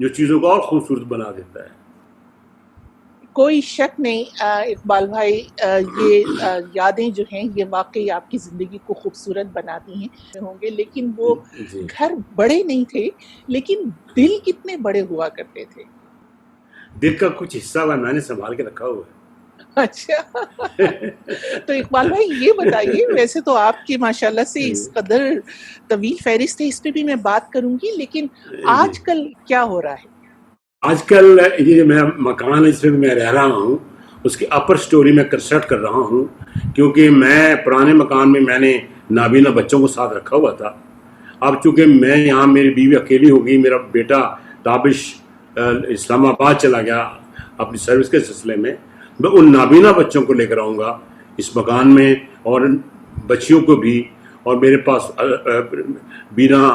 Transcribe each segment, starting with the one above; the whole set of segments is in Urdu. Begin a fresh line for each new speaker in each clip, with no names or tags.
جو چیزوں کو اور خوبصورت بنا دیتا ہے.
کوئی شک نہیں اقبال بھائی، یہ یادیں جو ہیں یہ واقعی آپ کی زندگی کو خوبصورت بناتی ہیں ہوں گے، لیکن وہ
جی
گھر بڑے نہیں تھے، لیکن دل کتنے بڑے ہوا کرتے تھے.
دل کا کچھ حصہ میں نے سنبھال کے رکھا ہوا
اچھا
ہے.
تو اقبال بھائی یہ بتائیے، ویسے تو آپ کی ماشاءاللہ سے اس قدر طویل فہرست ہے، اس پہ بھی میں بات کروں گی، لیکن
جی
آج کل کیا ہو رہا ہے؟
آج کل یہ میں مکان جس میں میں رہ رہا ہوں اس کی اپر سٹوری میں کنسٹرکٹ کر رہا ہوں، کیونکہ میں پرانے مکان میں نے نابینا بچوں کو ساتھ رکھا ہوا تھا. اب چونکہ میں یہاں، میری بیوی اکیلی ہو گئی، میرا بیٹا تابش اسلام آباد چلا گیا اپنی سروس کے سلسلے میں ان نابینا بچوں کو لے کر آؤں گا اس مکان میں، اور بچیوں کو بھی. اور میرے پاس بینا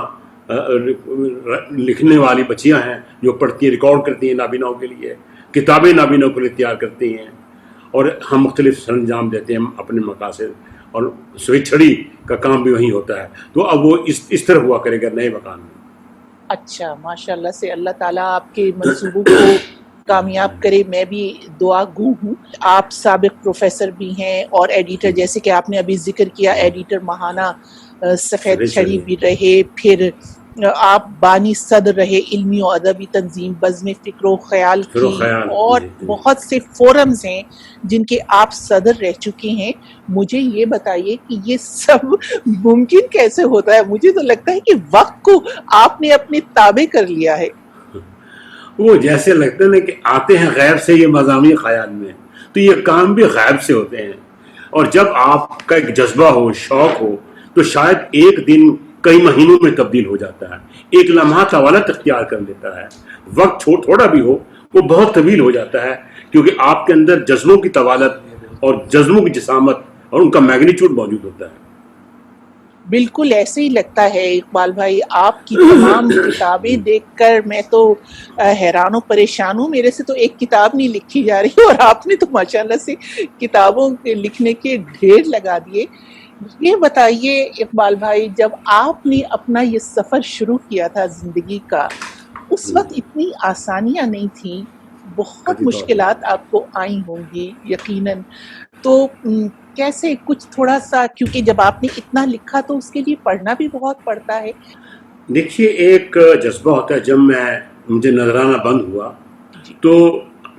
لکھنے والی بچیاں ہیں جو پڑھتی ہیں، ریکارڈ کرتی ہیں نابیناؤں کے لیے، کتابیں نابیناؤں کے لیے تیار کرتی ہیں، اور ہم مختلف سرانجام دیتے ہیں اپنے مقاصد، اور سوئی چھڑی کا کام بھی وہیں ہوتا ہے. تو اب وہ اس طرح ہوا کرے گا نئے مکان میں.
اچھا، ماشاءاللہ سے اللہ تعالیٰ آپ کے منصوبوں کو کامیاب کرے. میں بھی دعا گو ہوں. آپ سابق پروفیسر بھی ہیں اور ایڈیٹر، جیسے کہ آپ نے ابھی ذکر کیا، ایڈیٹر ماہانہ سفید چھڑی بھی رہے، پھر آپ بانی صدر رہے علمی و ادبی تنظیم بزم فکر و خیال کی، اور بہت سے فورمز ہیں جن کے آپ صدر رہ چکے ہیں. مجھے یہ بتائیے کہ یہ سب ممکن کیسے ہوتا ہے؟ مجھے تو لگتا ہے کہ وقت کو آپ نے اپنے تابع کر لیا ہے.
وہ جیسے لگتا ہے نا کہ آتے ہیں غیب سے یہ مضامین خیال میں، تو یہ کام بھی غیب سے ہوتے ہیں. اور جب آپ کا ایک جذبہ ہو، شوق ہو، تو شاید ایک دن کئی مہینوں میں تبدیل ہو جاتا ہے، ایک لمحہ طوالت اختیار کر لیتا ہے. وقت تھوڑا بھی ہو وہ بہت طویل ہو جاتا ہے، کیونکہ آپ کے اندر جذبوں کی طوالت اور جذبوں کی جسامت اور ان کا میگنیچیوڈ موجود ہوتا ہے.
بالکل ایسے ہی لگتا ہے اقبال بھائی. آپ کی تمام کتابیں دیکھ کر میں تو حیران و پریشان ہوں. میرے سے تو ایک کتاب نہیں لکھی جا رہی، اور آپ نے تو ماشاءاللہ سے کتابوں کے لکھنے کے ڈھیر لگا دیے. یہ بتائیے اقبال بھائی، جب آپ نے اپنا یہ سفر شروع کیا تھا زندگی کا، اس وقت اتنی آسانیاں نہیں تھیں، بہت مشکلات آپ کو آئی ہوں گی یقیناً. تو کیسے کچھ تھوڑا سا، کیونکہ جب آپ نے اتنا لکھا تو اس کے لیے پڑھنا بھی بہت پڑتا ہے.
دیکھیے، ایک جذبہ ہوتا ہے. جب مجھے نظرانہ بند ہوا تو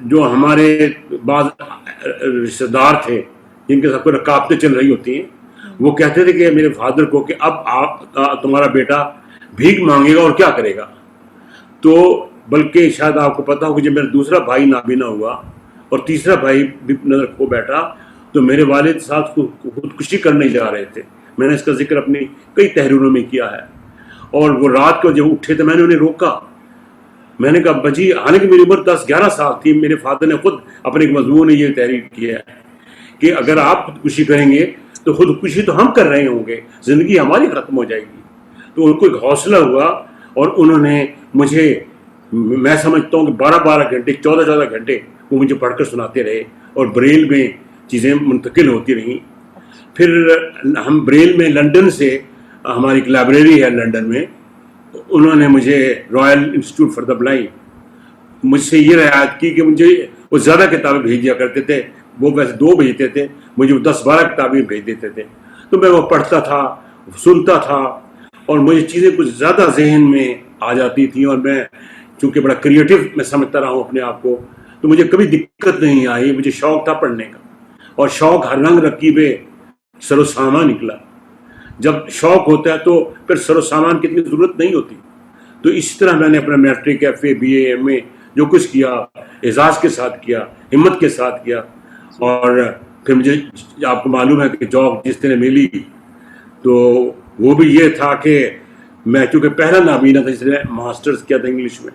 جو ہمارے بعض رشتہ دار تھے جن کے ساتھ کوئی رکاوٹیں چل رہی ہوتی ہیں، وہ کہتے تھے کہ میرے فادر کو کہ اب تمہارا بیٹا بھیک مانگے گا اور کیا کرے گا. تو بلکہ شاید آپ کو پتا ہو کہ جب میرا دوسرا بھائی نابینا ہوا اور تیسرا بھائی بھی نظر کھو بیٹھا، تو میرے والد صاحب خودکشی کرنے جا رہے تھے. میں نے اس کا ذکر اپنی کئی تحریروں میں کیا ہے. اور وہ رات کو جب اٹھے تو میں نے انہیں روکا. میں نے کہا ابا جی، حالانکہ میری عمر 10-11 سال تھی، میرے فادر نے خود اپنے ایک مضمون میں یہ تحریر کی ہے کہ اگر آپ خودکشی کریں گے تو خودکشی تو ہم کر رہے ہوں گے، زندگی ہماری ختم ہو جائے گی. تو ان کو ایک حوصلہ ہوا، اور انہوں نے مجھے، میں سمجھتا ہوں کہ 12 گھنٹے 14 گھنٹے وہ مجھے پڑھ کر سناتے رہے، اور بریل میں چیزیں منتقل ہوتی رہیں. پھر ہم بریل میں لندن سے، ہماری ایک لائبریری ہے لندن میں، انہوں نے مجھے Royal institute for the blind مجھ سے یہ رعایت کی کہ مجھے وہ زیادہ کتابیں بھیج دیا کرتے تھے. وہ ویسے 2 بھیجتے تھے، مجھے 10-12 کتابیں بھیج دیتے تھے. تو میں وہ پڑھتا تھا، سنتا تھا، اور مجھے چیزیں کچھ زیادہ ذہن میں آ جاتی تھیں. اور میں چونکہ بڑا کریٹو میں سمجھتا رہا ہوں اپنے آپ کو، تو مجھے کبھی دقت نہیں آئی. مجھے شوق تھا پڑھنے کا، اور شوق ہر رنگ رکیبے سر و سامان نکلا. جب شوق ہوتا ہے تو پھر سر و سامان کی اتنی ضرورت نہیں ہوتی. تو اسی طرح میں نے اپنا matric, F A, B A, M A جو کچھ کیا، اعزاز کے ساتھ کیا، ہمت کے ساتھ کیا. اور پھر مجھے آپ کو معلوم ہے کہ جاب جس طرح ملی، تو وہ بھی یہ تھا کہ میں چونکہ پہلا نابینا تھا، جس نے ماسٹرز کیا تھا انگلش میں،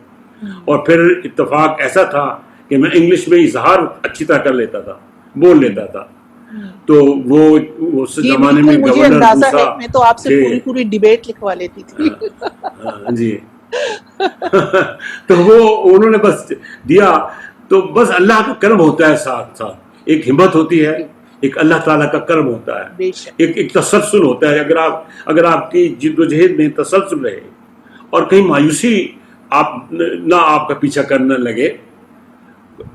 اور پھر اتفاق ایسا تھا کہ میں انگلش میں اظہار اچھی طرح کر لیتا تھا، بول لیتا تھا. تو وہ اس زمانے میں
مجھے اندازہ ہے، میں تو آپ سے پوری ڈیبیٹ لکھوا لیتی تھی.
جی. تو وہ انہوں نے بس دیا. تو بس اللہ کا کرم ہوتا ہے، ساتھ ساتھ ایک ہمت ہوتی ہے، ایک اللہ تعالیٰ کا کرم ہوتا ہے، ایک تسلسل ہوتا ہے. اگر آپ کی جد و جہد میں تسلسل رہے اور کہیں مایوسی آپ نہ آپ کا پیچھا کرنے لگے،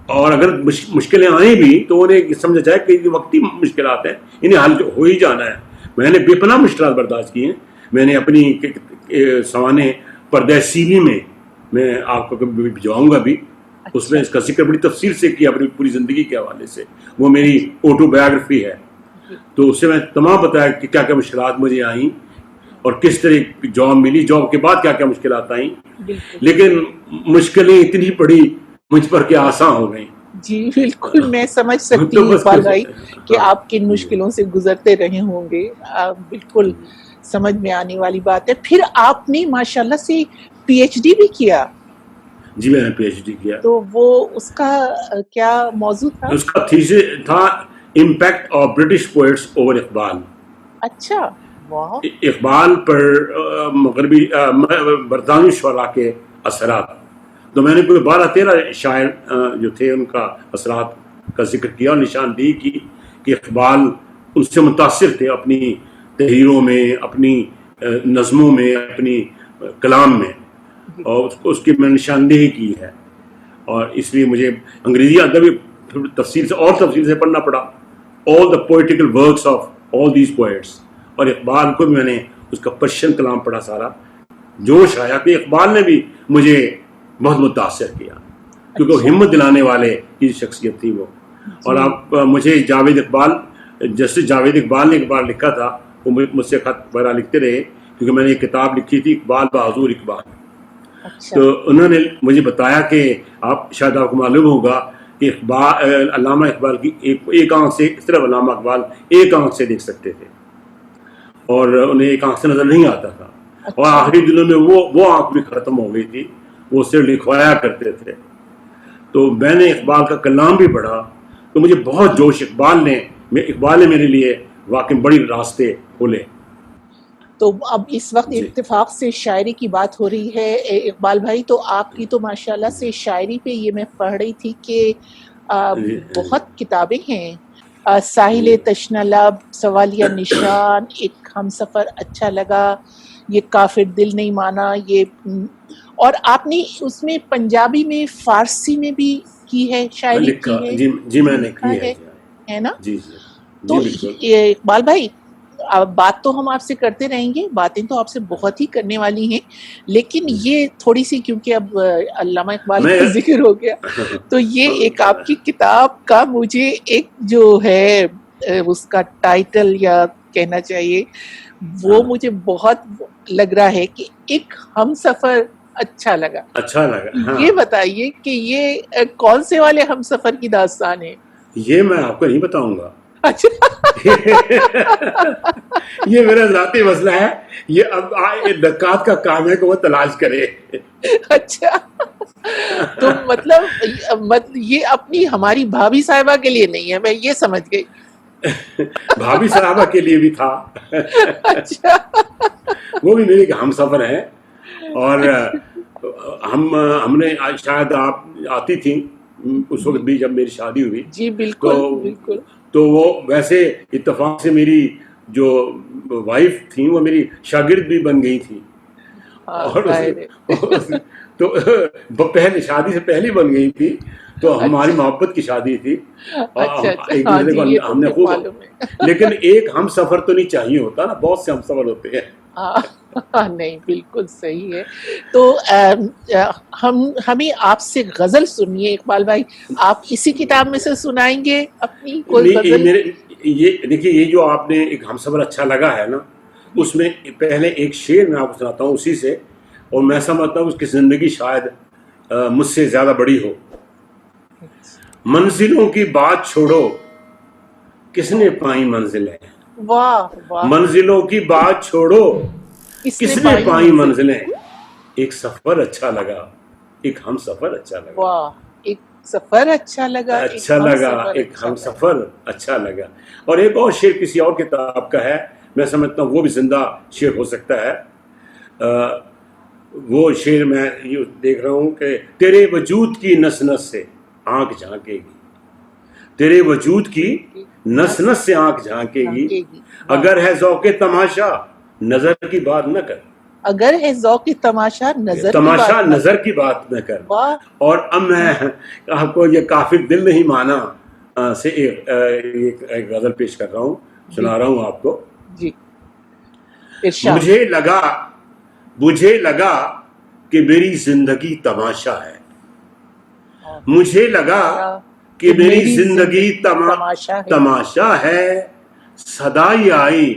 اور اگر مشکلیں آئیں بھی تو انہیں سمجھا جائے کہ یہ وقتی مشکلات ہیں، انہیں حل ہو ہی جانا ہے۔ میں نے بے پناہ مشکلات برداشت کی ہیں، میں نے اپنی سوانح پردہ سیوی میں آپ کو کبھی بھجواؤں گا بھی، اس میں اس کا ذکر بڑی تفصیل سے کیا اپنی پوری زندگی کے حوالے سے، وہ میری آٹو بایوگرافی ہے، تو اس سے میں تمام بتایا کہ کیا کیا مشکلات مجھے آئیں اور کس طرح جاب ملی، جاب کے بعد کیا کیا مشکلات آئیں، لیکن مشکلیں اتنی بڑی مجھ پر کہ آسان ہو گئیں۔
جی بالکل، میں سمجھ سکتی ہوں اقبال بھائی کہ آپ کن مشکلوں سے گزرتے رہے ہوں گے، بالکل سمجھ میں آنے والی بات ہے۔ پھر آپ نے ماشاءاللہ سے پی ایچ ڈی بھی کیا؟
جی میں نے پی ایچ ڈی کیا۔
تو وہ اس کا کیا موضوع تھا؟
اس کا تھیسس تھا impact of British poets over Iqbal.
اچھا، واہ،
اقبال پر مغربی برطانوی شعراء کے اثرات، تو میں نے کوئی 12-13 شاعر جو تھے ان کا اثرات کا ذکر کیا اور نشاندہی کی کہ اقبال ان سے متاثر تھے اپنی تحریروں میں، اپنی نظموں میں، اپنی کلام میں، اور اس کی میں نشاندہی کی ہے، اور اس لیے مجھے انگریزی ادب تفصیل سے پڑھنا پڑا، all the poetical works of all these poets، اور اقبال کو بھی میں نے اس کا پرشین کلام پڑھا، سارا جوش آیا کہ اقبال نے بھی مجھے بہت متاثر کیا، کیونکہ وہ ہمت دلانے والے کی شخصیت تھی وہ۔ اور آپ مجھے جاوید اقبال، جیسے جاوید اقبال نے ایک بار لکھا تھا، وہ مجھ سے خط وغیرہ لکھتے رہے، کیونکہ میں نے ایک کتاب لکھی تھی اقبال بحضور اقبال، تو انہوں نے مجھے بتایا کہ آپ شاید آپ کو معلوم ہوگا کہ علامہ اقبال کی ایک آنکھ سے، صرف علامہ اقبال ایک آنکھ سے دیکھ سکتے تھے، اور انہیں ایک آنکھ سے نظر نہیں آتا تھا، اور آخری دنوں میں وہ آنکھ بھی ختم ہو گئی تھی، وہ صرف لکھوایا کرتے تھے۔ تو میں نے اقبال کا کلام بھی پڑھا تو مجھے بہت جوش، اقبال نے میرے لیے واقعی بڑی راستے کھولے۔
تو اب اس وقت اتفاق سے شاعری کی بات ہو رہی ہے اقبال بھائی، تو آپ کی تو ماشاءاللہ سے شاعری پہ یہ میں پڑھ رہی تھی کہ بہت کتابیں ہیں، ساحل تشنہ لب، سوالیہ نشان، ایک ہم سفر اچھا لگا، یہ کافر دل نہیں مانا، یہ، اور آپ نے اس میں پنجابی میں، فارسی میں بھی کی ہے شاعری کی ہے؟
جی میں نے کی
ہے نا؟
جی
تو اقبال بھائی بات تو ہم آپ سے کرتے رہیں گے، باتیں تو آپ سے بہت ہی کرنے والی ہیں، لیکن یہ تھوڑی سی، کیونکہ اب علامہ اقبال کا ذکر ہو گیا، تو یہ ایک آپ کی کتاب کا مجھے ایک جو ہے اس کا ٹائٹل یا کہنا چاہیے، وہ مجھے بہت لگ رہا ہے کہ ایک ہم سفر اچھا لگا۔ یہ بتائیے کہ یہ کون سے والے ہم سفر کی داستان ہے؟
یہ میں آپ کو نہیں بتاؤں گا،
اچھا
یہ میرا ذاتی مسئلہ ہے، یہ اب نقاد کا کام ہے کہ وہ تلاش کرے۔
اچھا، تو مطلب یہ اپنی ہماری بھابھی صاحبہ کے لیے نہیں ہے، میں یہ سمجھ گئی۔
بھابھی صاحبہ کے لیے بھی تھا،
اچھا،
وہ بھی میری ہم سفر ہے، اور ہم نے شاید آپ آتی تھیں اس وقت بھی جب میری شادی ہوئی۔
جی بالکل بالکل۔
تو وہ ویسے اتفاق سے میری جو وائف تھیں وہ میری شاگرد بھی بن گئی تھی، اور تو پہلے شادی سے پہلے بن گئی تھی، تو ہماری محبت کی شادی تھی، ایک دوسرے کو ہم نے خوب، لیکن ایک ہم سفر تو نہیں چاہیے ہوتا نا، بہت سے ہم سفر ہوتے ہیں۔
نہیں بالکل صحیح ہے۔ تو ہمیں آپ سے غزل سنیے اقبال بھائی، آپ اسی کتاب میں سے سنائیں گے اپنی کوئی غزل؟
یہ دیکھیے، یہ جو آپ نے ایک ہم سفر اچھا لگا ہے نا، اس میں پہلے ایک شعر میں آپ کو سناتا ہوں اسی سے، اور میں سمجھتا ہوں اس کی زندگی شاید مجھ سے زیادہ بڑی ہو۔ منزلوں کی بات چھوڑو، کس نے پائی منزلیں، منزلوں کی بات چھوڑو کس نے پائی منزلیں، ایک سفر اچھا لگا، ایک ہم سفر اچھا لگا،
ایک سفر اچھا لگا،
ایک ہم سفر اچھا لگا۔ اور ایک اور شعر کسی اور کتاب کا ہے، میں سمجھتا ہوں وہ بھی زندہ شعر ہو سکتا ہے۔ وہ شعر میں یہ دیکھ رہا ہوں کہ تیرے وجود کی نس نس سے آنکھ جھانکے گی، تیرے وجود کی نس نس سے آنکھ جھانکے گی، اگر ہے ذوق تماشا نظر کی بات نہ کر،
اگر ہے ذوق تماشا نظر
تماشا
کی بات
نظر کی بات میں کر.
واہ
اور اب میں آپ کو یہ کافی دل نہیں مانا سے ایک غزل پیش کر رہا ہوں, سنا رہا ہوں آپ کو.
جی ارشاد.
مجھے لگا کہ میری زندگی تماشا ہے, مجھے لگا کہ میری زندگی تماشا ہے, صدائی آئی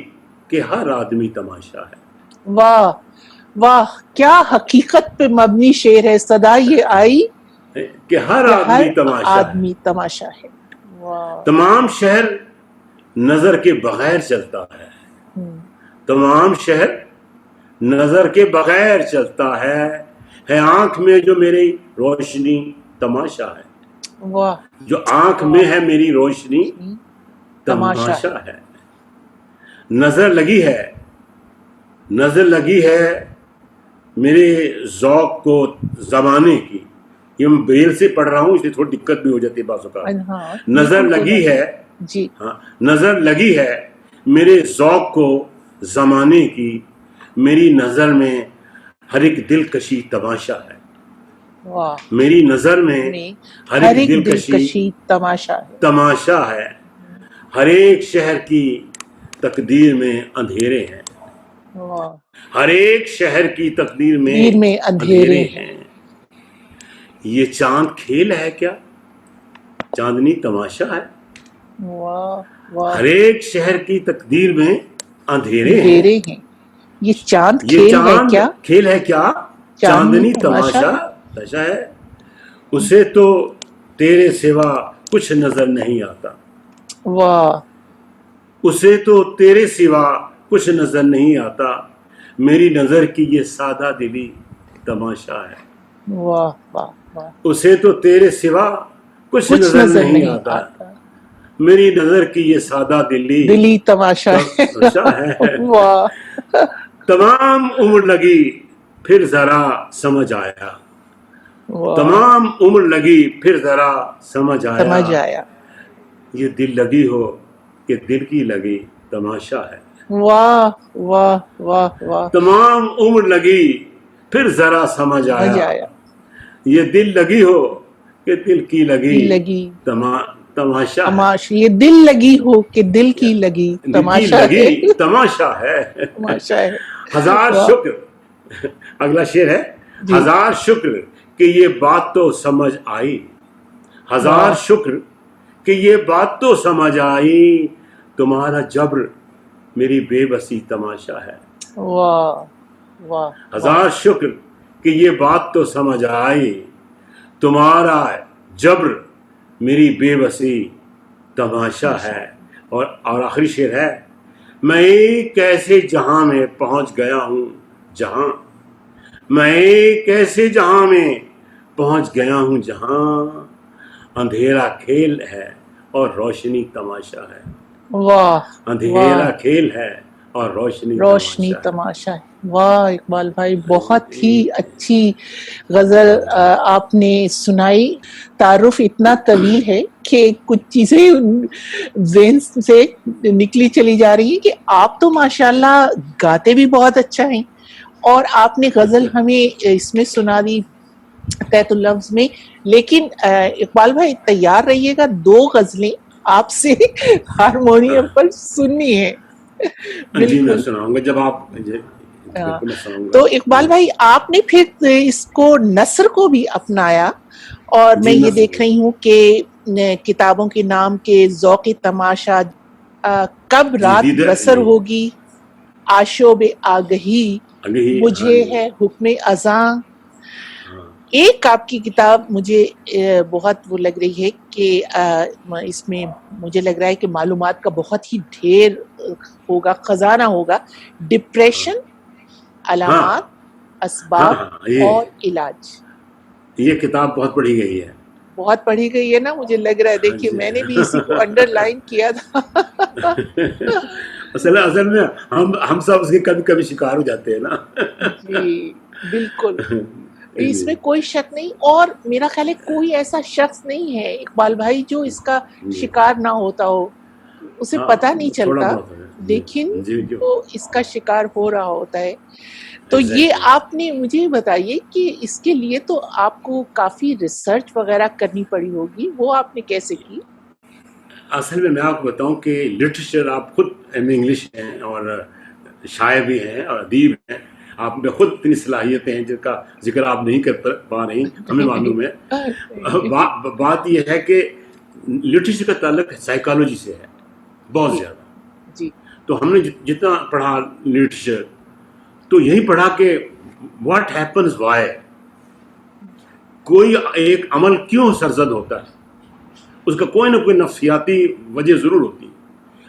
کہ ہر آدمی تماشا ہے.
واہ واہ, کیا حقیقت پہ مبنی شعر ہے. صدا یہ آئی
کہ ہر
آدمی تماشا ہے. واہ.
تمام شہر نظر کے بغیر چلتا ہے, تمام شہر نظر کے بغیر چلتا ہے آنکھ میں جو میری روشنی تماشا ہے.
واہ.
جو آنکھ میں ہے میری روشنی تماشا ہے. نظر لگی ہے میرے ذوق کو زمانے کی. یہ میں بیل سے پڑھ رہا ہوں اس لیے تھوڑی دقت بھی ہو جاتی ہے بعض اوقات. نظر لگی ہے
جی
ہاں, نظر لگی ہے میرے ذوق کو زمانے کی, میری نظر میں ہر ایک دلکشی تماشا ہے. میری نظر میں ہر ایک دلکشی تماشا ہے. ہر ایک شہر کی تقدیر میں اندھیرے ہیں, ہر ایک شہر کی تقدیر میں اندھیرے ہیں. یہ چاند کھیل ہے کیا, چاندنی تماشا ہے. ہر ایک شہر کی تقدیر میں اندھیرے ہیں.
یہ چاند
کھیل ہے کیا, چاندنی تماشا ہے. اسے تو تیرے سوا کچھ نظر نہیں آتا,
واہ.
اسے تو تیرے سوا کچھ نظر نہیں آتا, میری نظر کی یہ سادہ دلی تماشا ہے.
واہ واہ واہ.
اسے تو تیرے سوا کچھ نظر نہیں آتا, میری نظر کی یہ سادہ دلی
تماشا
ہے.
واہ.
تمام عمر لگی پھر ذرا سمجھ آیا, تمام عمر لگی پھر ذرا سمجھ آیا. یہ دل لگی ہو کہ دل کی لگی تماشا ہے.
واہ واہ واہ واہ.
تمام عمر لگی پھر ذرا سمجھ آیا. یہ دل لگی ہو کہ دل کی لگی تماشا ہے.
یہ دل لگی ہو کہ دل کی لگی
تماشا ہے. ہزار شکر, اگلا شعر ہے. ہزار شکر کہ یہ بات تو سمجھ آئی, ہزار شکر کہ یہ بات تو سمجھ آئی, تمہارا جبر میری بے بسی تماشا ہے.
واہ واہ.
ہزار شکر کہ یہ بات تو سمجھ آئی, تمہارا جبر میری بے بسی تماشا ہے. اور آخری شعر ہے. میں ایک ایسے جہاں میں پہنچ گیا ہوں جہاں, میں ایک ایسے جہاں میں پہنچ گیا ہوں جہاں اندھیرا کھیل ہے اور روشنی تماشا ہے.
واہ.
اندھیرا کھیل ہے اور روشنی
تماشا ہے. واہ اقبال بھائی, بہت ہی اچھی غزل آپ نے سنائی. تعارف اتنا طویل ہے کہ کچھ چیزیں ذہن سے نکلی چلی جا رہی ہیں کہ آپ تو ماشاءاللہ گاتے بھی بہت اچھا ہیں, اور آپ نے غزل ہمیں اس میں سنا دی تحت اللفظ میں. لیکن اقبال بھائی تیار رہیے گا, 2 غزلیں آپ سے ہارمونیم پر سننی ہے.
جی میں سناؤں گا جب آپ.
تو اقبال بھائی آپ نے پھر اس کو نثر کو بھی اپنایا, اور میں یہ دیکھ رہی ہوں کہ کتابوں کے نام کے ذوق تماشا, کب رات بسر ہوگی, آشوب آگہی, مجھے ہے حکم اذاں. ایک آپ کی کتاب مجھے بہت وہ لگ رہی ہے کہ اس میں مجھے لگ رہا ہے کہ معلومات کا بہت ہی ڈھیر ہوگا, خزانہ ہوگا. ڈپریشن, علامات, اسباب اور علاج.
یہ کتاب بہت پڑھی گئی ہے.
بہت پڑھی گئی ہے نا, مجھے لگ رہا ہے. دیکھیے میں نے بھی اسی کو انڈر لائن کیا تھا.
اصل میں ہم سب اس کے کبھی کبھی شکار ہو جاتے ہیں نا.
جی بالکل, اس میں کوئی شک نہیں. اور میرا خیال ہے کوئی ایسا شخص نہیں ہے اقبال بھائی جو اس کا شکار نہ ہوتا ہو, اسے پتہ نہیں چلتا. لیکن
جی
وہ اس کا شکار ہو رہا ہوتا ہے. تو یہ آپ نے مجھے بتائیے کہ اس کے لیے تو آپ کو کافی ریسرچ وغیرہ کرنی پڑی ہوگی، وہ آپ نے کیسے کی؟
اصل میں آپ کو بتاؤں کہ لٹریچر آپ خود انگلش ہیں اور شاعر بھی ہیں اور ادیب ہیں، آپ میں خود اتنی صلاحیتیں ہیں جن کا ذکر آپ نہیں کر پا رہی، ہمیں معلوم ہے. بات یہ ہے کہ لٹریچر کا تعلق سائیکالوجی سے ہے بہت زیادہ.
جی
تو ہم نے جتنا پڑھا لٹریچر تو یہی پڑھا کہ واٹ ہیپنز وائی، کوئی ایک عمل کیوں سرزد ہوتا ہے، اس کا کوئی نہ کوئی نفسیاتی وجہ ضرور ہوتی ہے.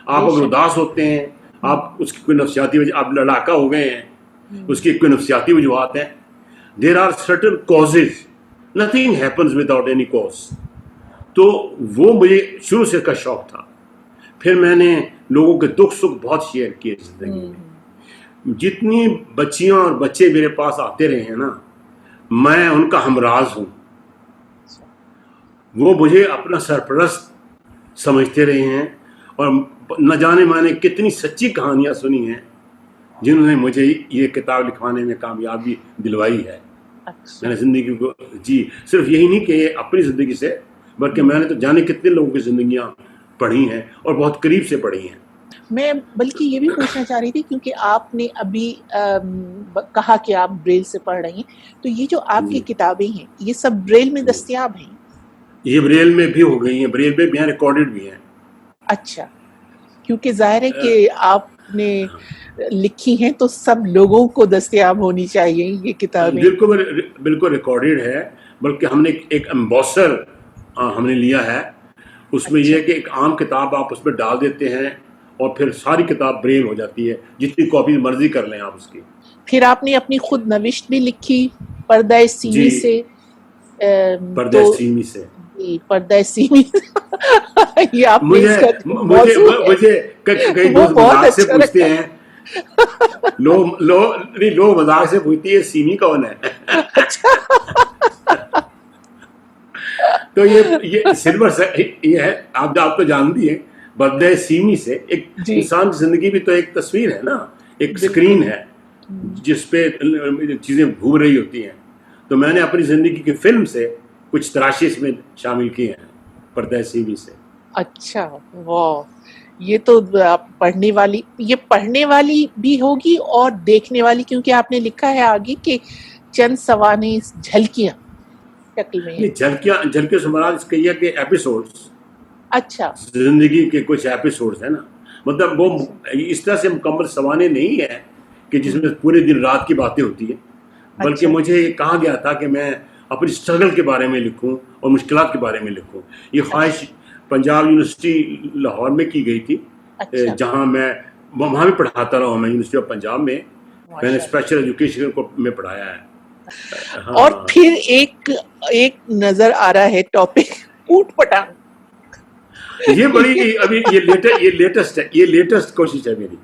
آپ اگر اداس ہوتے ہیں، آپ اس کی کوئی نفسیاتی وجہ، آپ لڑاکا ہو گئے ہیں، اس کی کوئی نفسیاتی وجوہات ہیں. There are certain causes, nothing happens without any cause. تو وہ مجھے شروع سے کا شوق تھا. پھر میں نے لوگوں کے دکھ سکھ بہت شیئر کیے زندگی میں. جتنی بچیاں اور بچے میرے پاس آتے رہے ہیں نا، میں ان کا ہمراز ہوں. وہ مجھے اپنا سرپرست سمجھتے رہے ہیں اور نہ جانے میں نے کتنی سچی کہانیاں سنی ہیں جنہوں نے مجھے یہ کتاب لکھوانے میں کامیابی دلوائی ہے. میں نے زندگی کو صرف یہی نہیں کہ اپنی زندگی سے، بلکہ میں نے تو جانے کتنے لوگوں کی زندگیاں پڑھی ہیں اور بہت قریب سے پڑھی ہیں.
میں بلکہ یہ بھی پوچھنا چاہ رہی تھی، کیونکہ آپ نے ابھی کہا کہ آپ بریل سے پڑھ رہی ہیں، تو یہ جو آپ کی کتابیں ہیں یہ سب بریل میں دستیاب ہیں؟
یہ بریل میں بھی ہو گئی ہیں، بریل میں بھی ہیں، ریکارڈڈ بھی ہیں.
اچھا، کیونکہ ظاہر ہے کہ آپ نے لکھی ہیں تو سب لوگوں کو دستیاب ہونی چاہیے یہ کتابیں.
بالکل ریکارڈڈ ہے، بلکہ ہم نے ایک امبوسر ہم نے لیا ہے. اس میں یہ ہے کہ ایک عام کتاب آپ اس میں ڈال دیتے ہیں اور پھر ساری کتاب بریل ہو جاتی ہے، جتنی کاپی مرضی کر لیں آپ اس کی.
پھر آپ نے اپنی خود نوشت بھی لکھی پردہ سیمی سے.
پردہ سیمی سے،
پردہ سیمی یہ آپ نے اس کا
مجھے کئی دوست مذاق سے پوچھتے ہیں، لوگ مذاق سے پوچھتی ہے سیمی کون ہے. تو یہ سلور یہ ہے، آپ تو جانتی ہیں پردہ سیمی سے ایک انسان کی زندگی بھی تو ایک تصویر ہے نا، ایک اسکرین ہے جس پہ چیزیں گھوم رہی ہوتی ہیں. تو میں نے اپنی زندگی کی فلم سے کچھ تراشی اس میں شامل کی ہیں پردہ سیمی سے.
اچھا، واہ، یہ تو پڑھنے والی بھی ہوگی اور دیکھنے والی، کیونکہ آپ نے لکھا ہے آگے کہ چند سوانح جھلکیاں شکل میں ہیں.
جھلکیاں سے مراد اس کا یہ کہ ایپیسوڈز،
اچھا،
زندگی کے کچھ ایپیسوڈز ہیں نا، مطلب وہ اس طرح سے مکمل سوانح نہیں ہے کہ جس میں پورے دن رات کی باتیں ہوتی ہیں، بلکہ مجھے یہ کہا گیا تھا کہ میں اپنی اسٹرگل کے بارے میں لکھوں اور مشکلات کے بارے میں لکھوں. یہ خواہش پنجاب یونیورسٹی لاہور میں کی گئی تھی، جہاں میں وہاں بھی پڑھاتا رہا ہوں. میں یونیورسٹی آف پنجاب میں نے اسپیشل ایجوکیشن کو میں پڑھایا ہے.
اور پھر ایک نظر آ رہا ہے ٹاپک اوٹ پٹانگ.
یہ بڑی ابھی یہ لیٹسٹ کوشش ہے میری.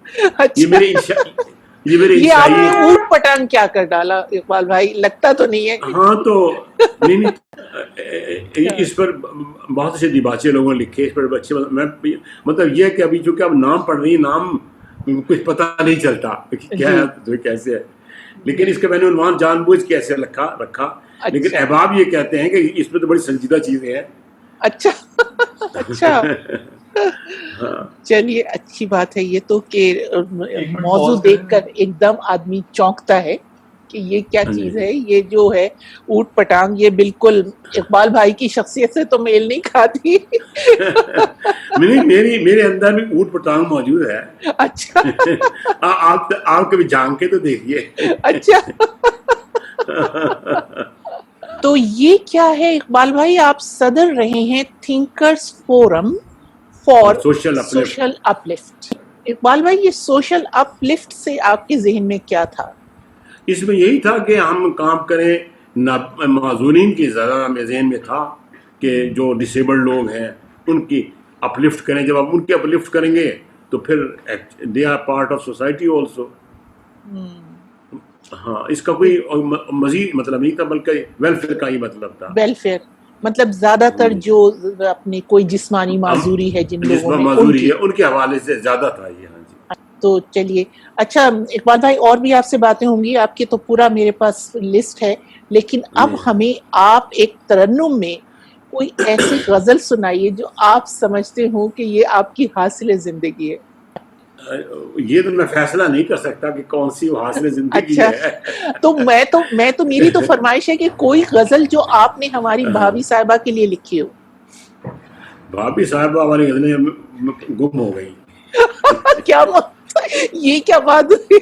یہ آپ نے اوٹ پٹانگ کیا کر ڈالا اقبال بھائی؟ لگتا تو نہیں ہے.
ہاں تو نہیں اس پر بہت سے دیباچے لوگوں نے لکھے اس پر بچے. مطلب یہ کہ ابھی چونکہ اب نام پڑھ رہی ہیں، نام کچھ پتہ نہیں چلتا کیا ہے کیسے ہے، لیکن اس کا میں نے عنوان جان بوجھ کے ایسے رکھا. لیکن احباب یہ کہتے ہیں کہ اس میں تو بڑی سنجیدہ چیزیں ہیں.
اچھا چلیے، اچھی بات ہے یہ تو کہ موضوع دیکھ کر ایک دم آدمی چونکتا ہے کہ یہ کیا چیز ہے. یہ جو ہے اوٹ پٹانگ، یہ بالکل اقبال بھائی کی شخصیت سے تو میل نہیں کھاتی.
میرے اندر بھی اوٹ پٹانگ موجود ہے.
اچھا،
آپ کبھی جان کے تو دیکھیے.
اچھا، تو یہ کیا ہے اقبال بھائی؟ آپ صدر رہے ہیں thinkers forum for social uplift. Iqbal بھائی، یہ سوشل اپلفٹ سے آپ کے ذہن میں کیا تھا؟
اس میں یہی تھا کہ ہم کام کریں، معذورین کی زیادہ میرے ذہن میں تھا کہ جو ڈسیبلڈ لوگ ہیں ان کی اپلفٹ کریں. جب آپ ان کی اپلفٹ کریں گے تو پھر they are part of society also. ہاں، اس کا کوئی مزید مطلب نہیں تھا، بلکہ ویلفیئر کا ہی مطلب تھا.
ویلفیئر مطلب زیادہ تر جو اپنی کوئی جسمانی معذوری ہے، جن لوگوں میں
معذوری ہے، ان کے حوالے سے زیادہ تھا یہ. ہاں جی.
تو چلیے اچھا اقبال بھائی، اور بھی آپ سے باتیں ہوں گی، آپ کی تو پورا میرے پاس لسٹ ہے، لیکن اب ہمیں آپ ایک ترنم میں کوئی ایسی غزل سنائیے جو آپ سمجھتے ہوں کہ یہ آپ کی حاصل زندگی ہے.
یہ تو میں فیصلہ نہیں کر سکتا کہ کون سی وہ حاصل زندگی
اچھا،
ہے.
تو میری تو فرمائش ہے کہ کوئی غزل جو آپ نے ہماری بھابھی صاحبہ کے لیے لکھی ہو.
بھابھی صاحبہ ہماری غزلیں گم ہو گئی.
کیا یہ کیا بات ہوئی؟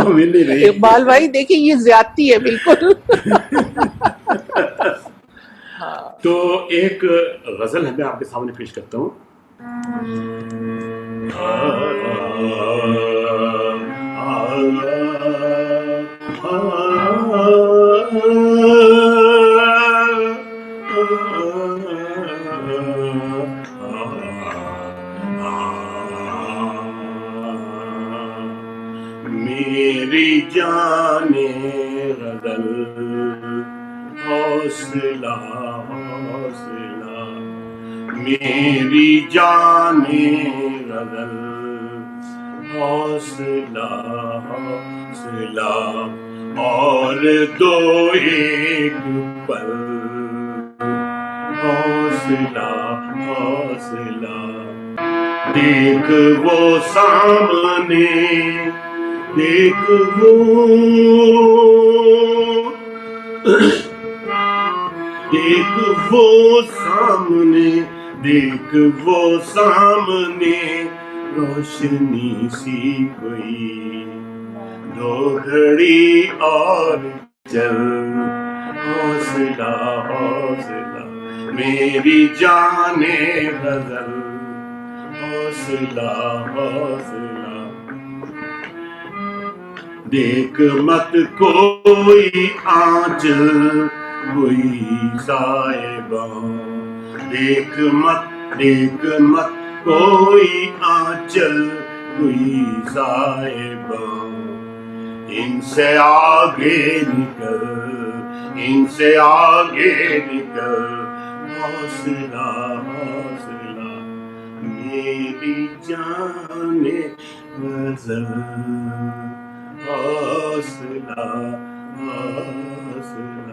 مل نہیں رہی.
اقبال بھائی دیکھیں یہ زیادتی ہے بالکل.
تو ایک غزل ہے میں آپ کے سامنے پیش کرتا ہوں. میری جان غزل حوصلہ حوصلہ، میری جان غزل حوصلہ حوصلہ، اور دو ایک پل حوصلہ حوصلہ. دیکھ وہ سامنے، دیکھ وہ سامنے، دیکھ وہ سامنے، روشنی سی کوئی دو گھڑی اور چل حوصلہ حوصلہ، میری جان غزل حوصلہ حوصلہ. دیکھ مت کوئی آنچل کوئی صاحباں، دیکھ مت کوئی آنچل کوئی صاحباں، ان سے آگے نکل، ان سے آگے نکل، حوصلہ حوصلہ، میری جان غزل حوصلہ حوصلہ.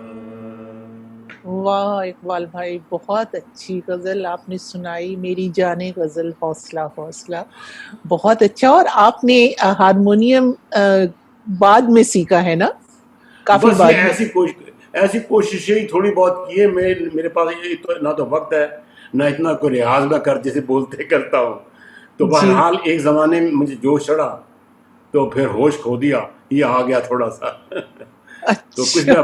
واہ اقبال بھائی، بہت اچھی غزل آپ نے سنائی، میری جان غزل حوصلہ حوصلہ، بہت اچھا. اور آپ نے ہارمونیم بعد میں سیکھا ہے نا؟ کافی
بس
بعد
یہ
میں.
ایسی کوششیں ہی تھوڑی بہت کی ہے. میرے پاس نہ تو وقت ہے نہ اتنا کوئی ریاض میں جیسے بولتے کرتا ہوں. تو
جی
بہرحال ایک زمانے میں مجھے جوش چڑھا تو پھر ہوش کھو دیا، یہ آ گیا تھوڑا سا. تو کچھ میں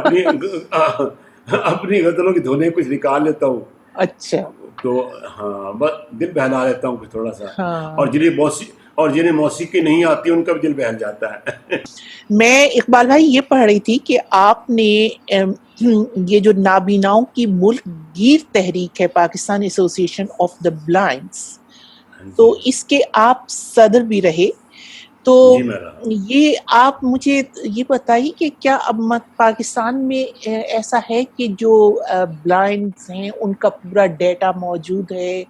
اپنی غزلوں کی دھنیں کچھ نکال لیتا ہوں.
اچھا
تو ہاں بس دل بہلا لیتا ہوں کچھ تھوڑا سا.
ہاں.
اور جنہیں موسیقی نہیں آتی ان کا بھی دل بہل جاتا ہے.
میں اقبال بھائی یہ پڑھ رہی تھی کہ آپ نے یہ جو نابیناؤں کی ملک گیر تحریک ہے، پاکستان ایسوسی ایشن آف دا بلائنڈس، تو اس کے آپ صدر بھی رہے. تو
جی میرا
یہ آپ مجھے یہ بتائیے کہ کیا اب پاکستان میں ایسا ہے کہ جو بلائنڈس ہیں ان کا پورا ڈیٹا موجود ہے،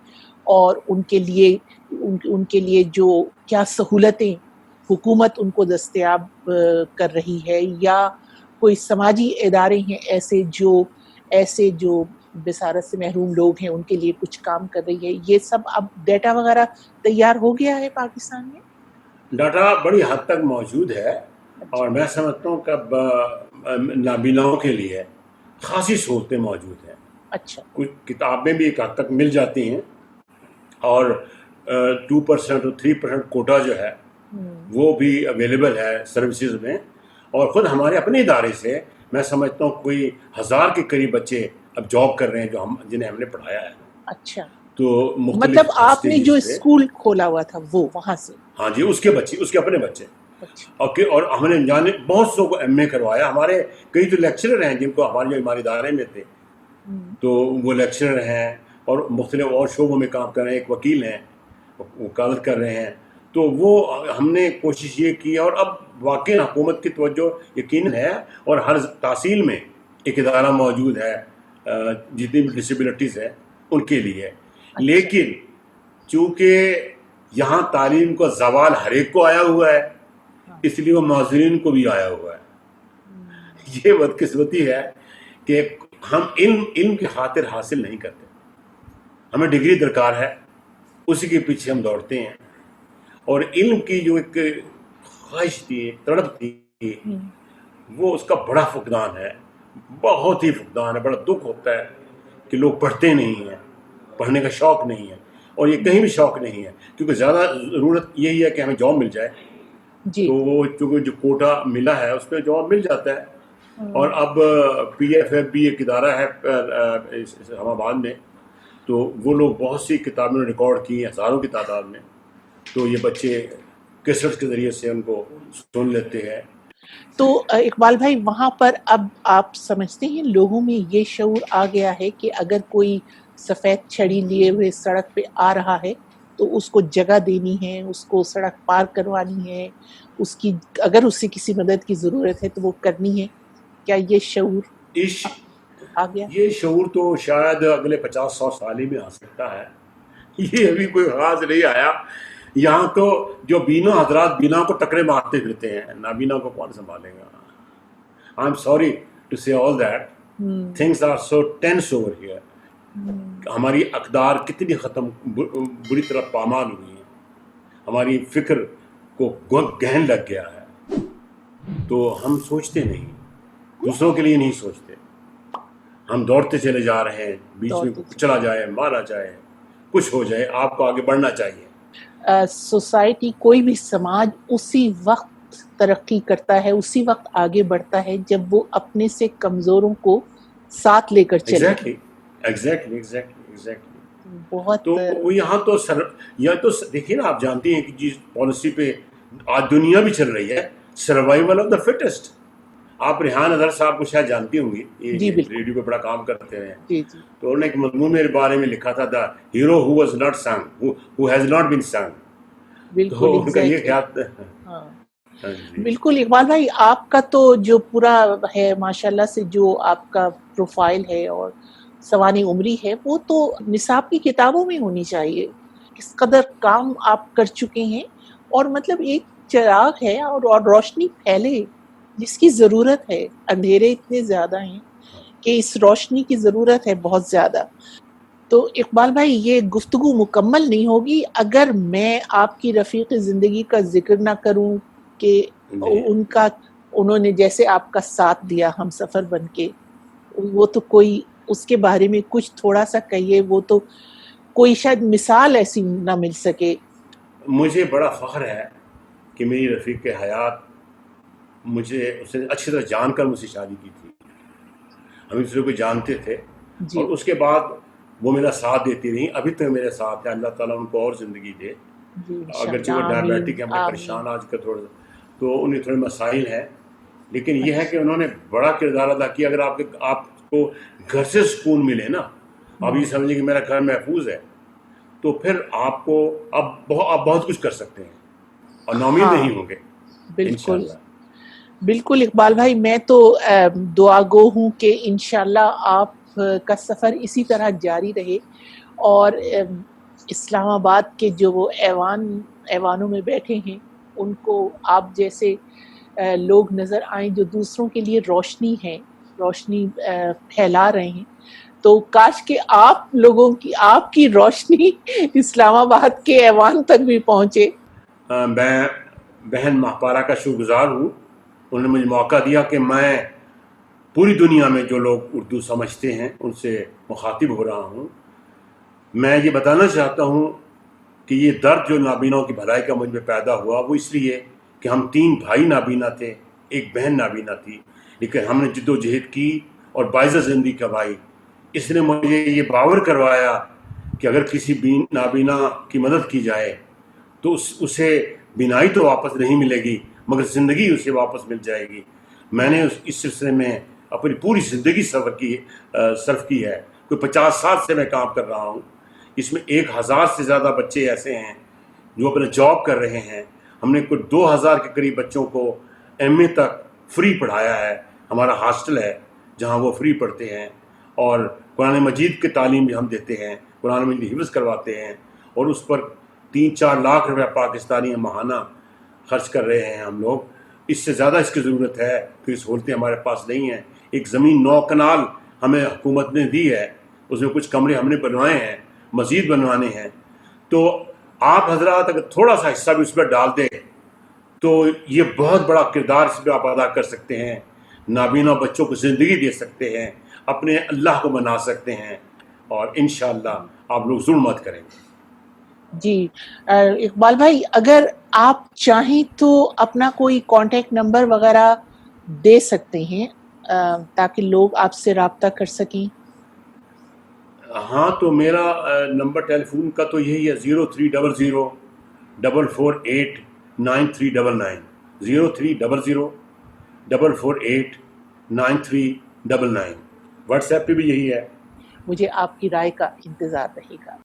اور ان کے لیے جو کیا سہولتیں حکومت ان کو دستیاب کر رہی ہے، یا کوئی سماجی ادارے ہیں ایسے جو بصارت سے محروم لوگ ہیں ان کے لیے کچھ کام کر رہی ہے؟ یہ سب اب ڈیٹا وغیرہ تیار ہو گیا ہے پاکستان میں؟
ڈاٹا بڑی حد تک موجود ہے، اور میں سمجھتا ہوں کہ نابیناؤں کے لیے خاصی سہولتیں موجود ہیں.
اچھا.
کچھ کتابیں بھی ایک حد تک مل جاتی ہیں، اور 2% اور 3% کوٹا جو ہے وہ بھی اویلیبل ہے سروسز میں. اور خود ہمارے اپنے ادارے سے میں سمجھتا ہوں کوئی 1000 کے قریب بچے اب جاب کر رہے ہیں جنہیں ہم نے پڑھایا ہے.
اچھا،
تو مختلف
مطلب آپ نے جو
اسٹیجز سے.
اسکول کھولا ہوا تھا وہ وہاں سے؟
ہاں جی، اس کے اپنے بچے.
اچھا.
اور ہم نے بہت سو کو ایم اے کروایا. ہمارے کئی تو لیکچرر ہیں جن کو ہمارے ادارے میں تھے، تو وہ لیکچرر ہیں اور مختلف اور شعبوں میں کام کر رہے ہیں. ایک وکیل ہیں، وکالت کر رہے ہیں. تو وہ ہم نے کوشش یہ کی، اور اب واقعی حکومت کی توجہ یقیناً ہے، اور ہر تحصیل میں ایک ادارہ موجود ہے جتنی بھی ڈسیبلٹیز ہیں ان کے لیے. لیکن چونکہ یہاں تعلیم کا زوال ہر ایک کو آیا ہوا ہے، اس لیے وہ معذرین کو بھی آیا ہوا ہے۔ یہ بدقسمتی ہے کہ ہم علم کی خاطر حاصل نہیں کرتے، ہمیں ڈگری درکار ہے، اسی کے پیچھے ہم دوڑتے ہیں، اور علم کی جو ایک خواہش تھی، ایک تڑپ تھی، وہ اس کا بڑا فقدان ہے، بہت ہی فقدان ہے۔ بڑا دکھ ہوتا ہے کہ لوگ پڑھتے نہیں ہیں، پڑھنے کا شوق نہیں ہے، اور یہ کہیں بھی شوق نہیں ہے، کیونکہ زیادہ ضرورت یہی ہے کہ ہمیں جاب مل جائے،
جی
تو وہ چونکہ جو کوٹا ملا ہے اس پہ جاب مل جاتا ہے۔ اور اب پی ایف ایف بھی ایک ادارہ ہے اسلام آباد میں، تو وہ لوگ بہت سی کتابیں ریکارڈ کی ہیں، ہزاروں کی تعداد میں، تو یہ بچے کیسٹ کے ذریعے سے ان کو سن لیتے ہیں۔
تو اقبال بھائی، وہاں پر اب آپ سمجھتے ہیں لوگوں میں یہ شعور آ گیا ہے کہ اگر کوئی سفید چھڑی لیے ہوئے سڑک پہ آ رہا ہے تو اس کو جگہ دینی ہے، اس کو سڑک پار کروانی ہے، اس کی اگر اسے کسی مدد کی ضرورت ہے تو وہ کرنی ہے؟ کیا یہ شعور آ گیا؟
یہ شعور تو شاید اگلے 50-100 سال ہی میں آ سکتا ہے، یہ ابھی کوئی خاص نہیں آیا۔ یہاں تو جو بینا حضرات بینا کو ٹکرے مارتے پھرتے ہیں، نابینا کو کون سنبھالے گا؟ I'm sorry to say all that, things are so tense over here. ہماری اقدار کتنی بری طرح پامال ہوئی ہیں، ہماری فکر کو گہن لگ گیا ہے، تو ہم سوچتے نہیں، دوسروں کے لیے نہیں سوچتے، ہم دوڑتے چلے جا رہے ہیں، بیچ میں چلا جائے، مارا جائے، کچھ ہو جائے، آپ کو آگے بڑھنا چاہیے۔
سوسائٹی، کوئی بھی سماج اسی وقت ترقی کرتا ہے، اسی وقت آگے بڑھتا ہے جب وہ اپنے سے کمزوروں کو ساتھ لے کر چلے۔
ایگزیکٹلی
بہت
تو وہ یہاں تو تو دیکھیے نا، آپ جانتی ہیں کہ جس پالیسی پہ آج دنیا بھی چل رہی ہے، سروائیول آف دا فٹسٹ۔ آپ ریحان اظہر صاحب کو شاید جانتی ہوں گی، یہ ریڈیو پہ بڑا کام کرتے ہیں، تو انہوں نے ایک مضمون میرے بارے میں لکھا تھا، the hero who was not سنگ، ہو ہیز ناٹ بین سنگ۔ تو ان کا یہ خیال
بالکل اقبال بھائی، آپ کا تو جو پورا ہے ماشاءاللہ سے، جو آپ کا پروفائل ہے اور سوانح عمری ہے، وہ تو نصاب کی کتابوں میں ہونی چاہیے۔ کس قدر کام آپ کر چکے ہیں، اور مطلب ایک چراغ ہے اور روشنی پھیلے جس کی ضرورت ہے۔ اندھیرے اتنے زیادہ ہیں کہ اس روشنی کی ضرورت ہے بہت زیادہ۔ تو اقبال بھائی، یہ گفتگو مکمل نہیں ہوگی اگر میں آپ کی رفیق زندگی کا ذکر نہ کروں کہ انہوں نے جیسے آپ کا ساتھ دیا ہم سفر بن کے، وہ تو کوئی اس کے بارے میں کچھ تھوڑا سا کہیے، وہ تو کوئی شاید مثال ایسی نہ مل سکے۔
مجھے بڑا فخر ہے کہ میری رفیق حیات مجھے اس نے اچھی طرح جان کر مجھ سے شادی کی تھی، ہم دوسرے کو جانتے تھے، اور اس کے بعد وہ میرا ساتھ دیتی رہی، ابھی تک میرے ساتھ ہے، اللہ تعالیٰ ان کو اور زندگی دے۔ اگرچہ وہ ڈائبیٹک ہے، ہم نے پریشان آج کا تھوڑا، تو انہیں تھوڑے مسائل ہیں، لیکن یہ ہے کہ انہوں نے بڑا کردار ادا کیا۔ اگر آپ کو گھر سے سکون ملے نا، آپ یہ سمجھیں کہ میرا گھر محفوظ ہے، تو پھر آپ کو اب بہت کچھ کر سکتے ہیں اور ناامید نہیں ہوں گے۔
بالکل بالکل اقبال بھائی، میں تو دعا گو ہوں کہ انشاءاللہ آپ کا سفر اسی طرح جاری رہے، اور اسلام آباد کے جو وہ ایوانوں میں بیٹھے ہیں ان کو آپ جیسے لوگ نظر آئیں جو دوسروں کے لیے روشنی پھیلا رہے ہیں۔ تو کاش کہ آپ لوگوں کی، آپ کی روشنی اسلام آباد کے ایوان تک بھی پہنچے۔
میں بہن مہپارہ کا شکر گزار ہوں، انہوں نے مجھے موقع دیا کہ میں پوری دنیا میں جو لوگ اردو سمجھتے ہیں ان سے مخاطب ہو رہا ہوں۔ میں یہ بتانا چاہتا ہوں کہ یہ درد جو نابیناؤں کی بھلائی کا مجھ میں پیدا ہوا، وہ اس لیے کہ ہم 3 بھائی نابینا تھے، ایک بہن نابینا تھی، لیکن ہم نے جد و جہد کی اور باعث زندگی کمائی۔ اس نے مجھے یہ باور کروایا کہ اگر کسی نابینا کی مدد کی جائے تو اسے بینائی تو واپس نہیں ملے گی، مگر زندگی اسے واپس مل جائے گی۔ میں نے اس سلسلے میں اپنی پوری زندگی صرف کی ہے، کوئی 50 سال سے میں کام کر رہا ہوں۔ اس میں 1000 سے زیادہ بچے ایسے ہیں جو اپنا جاب کر رہے ہیں۔ ہم نے کوئی 2000 کے قریب بچوں کو MA تک فری پڑھایا ہے، ہمارا ہاسٹل ہے جہاں وہ فری پڑھتے ہیں، اور قرآن مجید کی تعلیم بھی ہم دیتے ہیں، قرآن مجید حفظ کرواتے ہیں، اور اس پر 3-4 لاکھ روپے پاکستانی ماہانہ خرچ کر رہے ہیں ہم لوگ. اس سے زیادہ اس کی ضرورت ہے کہ سہولتیں ہمارے پاس نہیں ہیں. ایک زمین 9 کنال ہمیں حکومت نے دی ہے, اس میں کچھ کمرے ہم نے بنوائے ہیں, مزید بنوانے ہیں. تو آپ حضرات اگر تھوڑا سا حصہ بھی اس پہ ڈال دیں تو یہ بہت بڑا کردار اس پہ آپ ادا کر سکتے ہیں. نابینا بچوں کو زندگی دے سکتے ہیں, اپنے اللہ کو بنا سکتے ہیں, اور انشاءاللہ آپ لوگ ظلم مت کریں گے.
جی اقبال بھائی, اگر آپ چاہیں تو اپنا کوئی کانٹیکٹ نمبر وغیرہ دے سکتے ہیں تاکہ لوگ آپ سے رابطہ کر سکیں.
ہاں, تو میرا نمبر ٹیلی فون کا تو یہی ہے 0300 448 9399. 0300 448 9399. واٹس ایپ پہ بھی یہی ہے.
مجھے آپ کی رائے کا انتظار رہے گا.